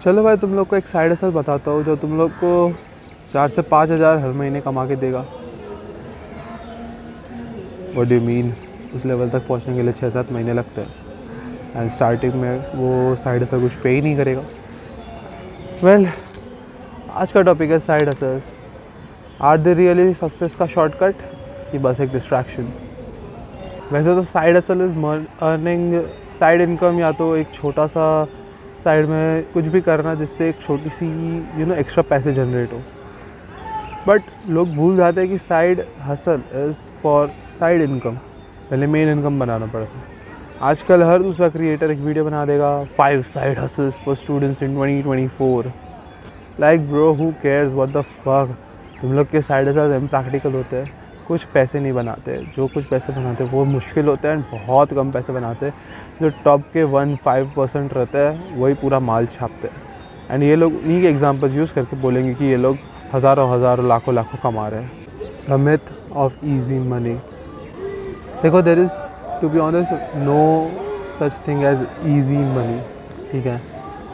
चलो भाई तुम लोग को एक साइड हसल बताता हूँ जो तुम लोग को 4 से 5 हज़ार हर महीने कमा के देगा। What do you mean? उस लेवल तक पहुँचने के लिए 6-7 महीने लगते हैं एंड स्टार्टिंग में वो साइड हसल कुछ पे ही नहीं करेगा। वेल, आज का टॉपिक है side hustles. Are they really success का शॉर्टकट कि बस एक डिस्ट्रैक्शन? वैसे तो side hustle is earning side income, या तो एक छोटा सा साइड में कुछ भी करना जिससे एक छोटी सी एक्स्ट्रा पैसे जनरेट हो। बट लोग भूल जाते हैं कि side hustle is for side income, पहले मेन इनकम बनाना पड़ता है। आजकल हर दूसरा क्रिएटर एक वीडियो बना देगा 5 side hustles for students in 2024। Like bro, who cares, what the fuck. तुम लोग के साइड हसल इम्प्रैक्टिकल होते हैं, कुछ पैसे नहीं बनाते। जो कुछ पैसे बनाते हैं वो मुश्किल होते हैं एंड बहुत कम पैसे बनाते हैं। जो टॉप के 1-5% रहते हैं वही पूरा माल छापते हैं। एंड ये लोग इन्हीं के एग्जांपल्स यूज़ करके बोलेंगे कि ये लोग हज़ारों लाखों कमा रहे हैं। The myth of easy money. देखो, there is to be honest no such thing as easy money. ठीक है,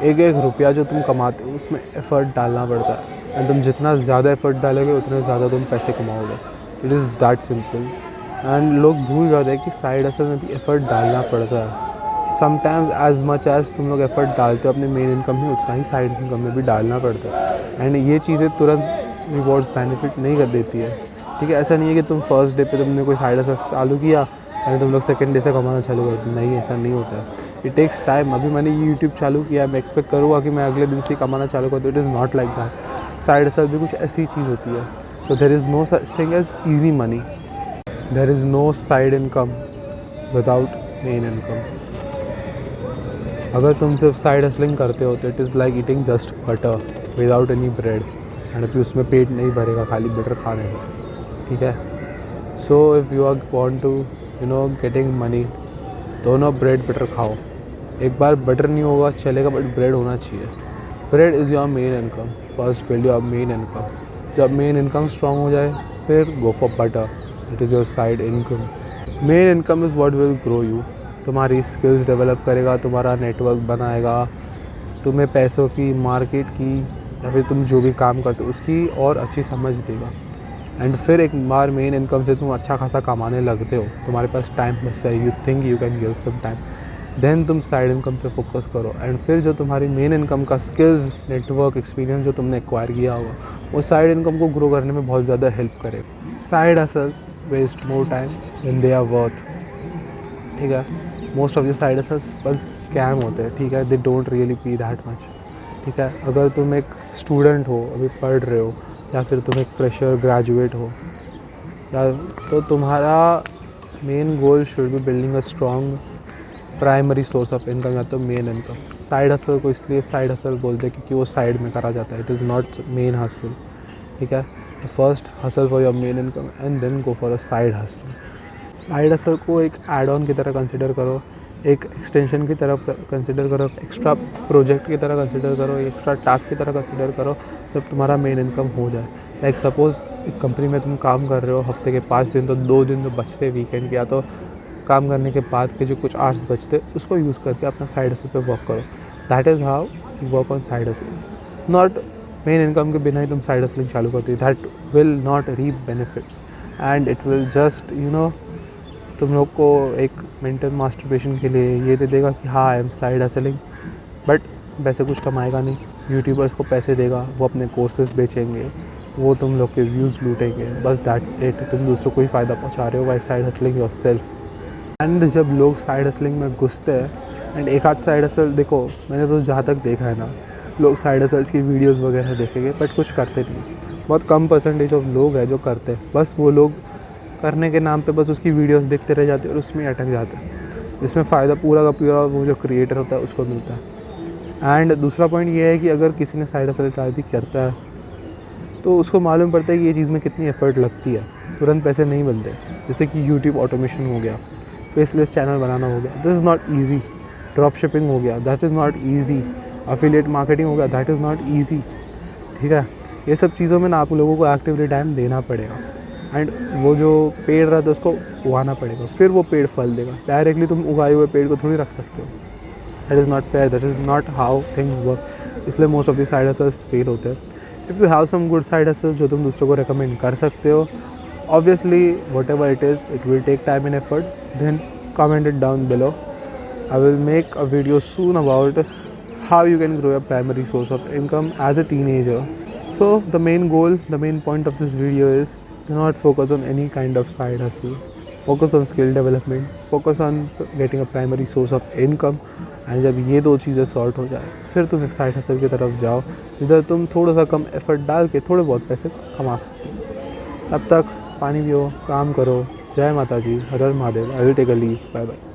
एक एक रुपया जो तुम कमाते हो उसमें एफ़र्ट डालना पड़ता है एंड तुम जितना ज़्यादा एफ़र्ट डालोगे उतने ज़्यादा तुम पैसे कमाओगे। It is that simple. And लोग भूल जाते हैं कि साइड हसल में भी एफ़र्ट डालना पड़ता है। समटाइम्स एज मच एज तुम लोग एफ़र्ट डालते हो अपने मेन इनकम में, उतना ही साइड इनकम में भी डालना पड़ता है। एंड ये चीज़ें तुरंत रिवॉर्ड्स बेनिफिट नहीं कर देती है। ठीक है, ऐसा नहीं है कि तुम फर्स्ट डे पे तुमने कोई साइड हसल चालू किया एंड तुम लोग सेकंड डे से कमाना चालू कर दो। नहीं, ऐसा नहीं होता है। It takes time. अभी मैंने यूट्यूब चालू किया, मैं एक्सपेक्ट करूँगा कि मैं अगले दिन से कमाना चालू कर दूँ। It is not like that. Side hustle भी कुछ ऐसी चीज़ होती है। तो there is no such thing as easy money. There is no side income without main income. अगर तुम सिर्फ साइड हसलिंग करते हो तो it is like eating just butter without any bread. And अभी उसमें पेट नहीं भरेगा खाली बटर खाने में। ठीक है, so if you are want to getting money, दोनों ब्रेड बटर खाओ। एक बार बटर नहीं होगा चलेगा, बट ब्रेड होना चाहिए। Bread is your main income. First build your main income. जब मेन इनकम स्ट्रॉन्ग हो जाए फिर go for butter, it is your side income. Main income is what will grow you. तुम्हारी स्किल्स डेवलप करेगा, तुम्हारा network बनाएगा, तुम्हें पैसों की, मार्केट की, या फिर तुम जो भी काम करते हो उसकी और अच्छी समझ देगा। एंड फिर एक बार मेन इनकम से तुम अच्छा खासा कमाने लगते हो, तुम्हारे पास टाइम बचता है, you think you can give some time, then तुम साइड इनकम पे फोकस करो। एंड फिर जो तुम्हारी मेन इनकम का स्किल्स, नेटवर्क, एक्सपीरियंस जो तुमने एक्वायर किया होगा वो साइड इनकम को ग्रो करने में बहुत ज़्यादा हेल्प करेगा। Side hustles waste more time than they are worth. ठीक है, most of the side hustles बस स्कैम होते हैं। ठीक है, they don't really pay that much. ठीक है, अगर तुम एक स्टूडेंट हो, अभी पढ़ रहे हो, या फिर तुम एक फ्रेशर ग्रेजुएट हो, या तो तुम्हारा main goal should be building a strong primary source of income, या तो मेन इनकम। साइड हसल को इसलिए साइड हसल बोलते हैं क्योंकि वो साइड में करा जाता है। It is not main hustle. ठीक है, first hustle for your main income and then go for a side hustle. Side hustle को एक एड ऑन की तरह कंसिडर करो, एक एक्सटेंशन की तरफ कंसिडर करो, एक्स्ट्रा प्रोजेक्ट की तरह कंसिडर करो, एक्स्ट्रा टास्क की तरह कंसिडर करो जब तुम्हारा मेन इनकम हो जाए। लाइक सपोज़ एक कंपनी में तुम काम कर रहे हो, हफ्ते के 5 दिन, तो 2 दिन तो बचते वीकेंड के, या तो काम करने के बाद के जो कुछ आवर्स बचते उसको यूज़ करके अपना साइड हसल पे वर्क करो। That is how you work on side hustle. Not main income के बिना ही तुम साइड हसलिंग चालू करती, that will not reap benefits and it will just तुम लोग को एक मेंटल मास्टरबेशन के लिए ये दे देगा कि हाँ I am side hustling, but वैसे कुछ कमाएगा नहीं। यूट्यूबर्स को पैसे देगा, वो अपने कोर्सेज बेचेंगे, वो तुम लोग के व्यूज़ लूटेंगे, बस दैट्स इट। तुम दूसरों को ही फ़ायदा पहुंचा रहे हो by side hustling yourself. And जब लोग साइड हसलिंग में घुसते हैं, एंड एक आध साइड हसल देखो, मैंने तो जहाँ तक देखा है ना, लोग साइड हसल्स की वीडियोस वगैरह देखेंगे बट कुछ करते नहीं। बहुत कम परसेंटेज ऑफ लोग हैं जो करते हैं। बस वो लोग करने के नाम पे बस उसकी वीडियोस देखते रह जाते हैं और उसमें अटक जाते हैं, जिसमें फ़ायदा पूरा का पूरा वो जो क्रिएटर होता है उसको मिलता है। एंड दूसरा पॉइंट ये है कि अगर किसी ने साइड हसल ट्राई भी करता है तो उसको मालूम पड़ता है कि ये चीज़ में कितनी एफर्ट लगती है। तुरंत पैसे नहीं मिलते। जैसे कि यूट्यूब ऑटोमेशन हो गया, फेसलेस चैनल बनाना हो गया, this is not easy. Drop shipping हो गया, that is not easy. Affiliate marketing हो गया, दैट इज़ नॉट ईजी। ठीक है, ये सब चीज़ों में ना आप लोगों को एक्टिवली टाइम देना पड़ेगा एंड वो जो पेड़ रहता है उसको उगाना पड़ेगा, फिर वो पेड़ फल देगा। डायरेक्टली तुम उगाए हुए पेड़ को थोड़ी रख सकते हो। That is not fair, that is not how things work. इसलिए most of the side hustles fail होते हैं. If you have some good side hustles जो तुम दूसरों को रिकमेंड कर सकते हो, obviously whatever it is, it will take time and effort, then comment it down below. I will make a video soon about how you can grow your primary source of income as a teenager. So the main goal, the main point of this video is, do not focus on any kind of side hustle. Focus on skill development, focus on getting a primary source of income. And जब ये दो चीज़ें sort हो जाए फिर तुम एक side hustle की तरफ जाओ जिधर तुम थोड़ा सा कम एफर्ट डाल के थोड़े बहुत पैसे कमा सकते हो. तब तक पानी पियो, काम करो. जय माता जी, हर हर Mahadev. I will take a leave. Bye bye.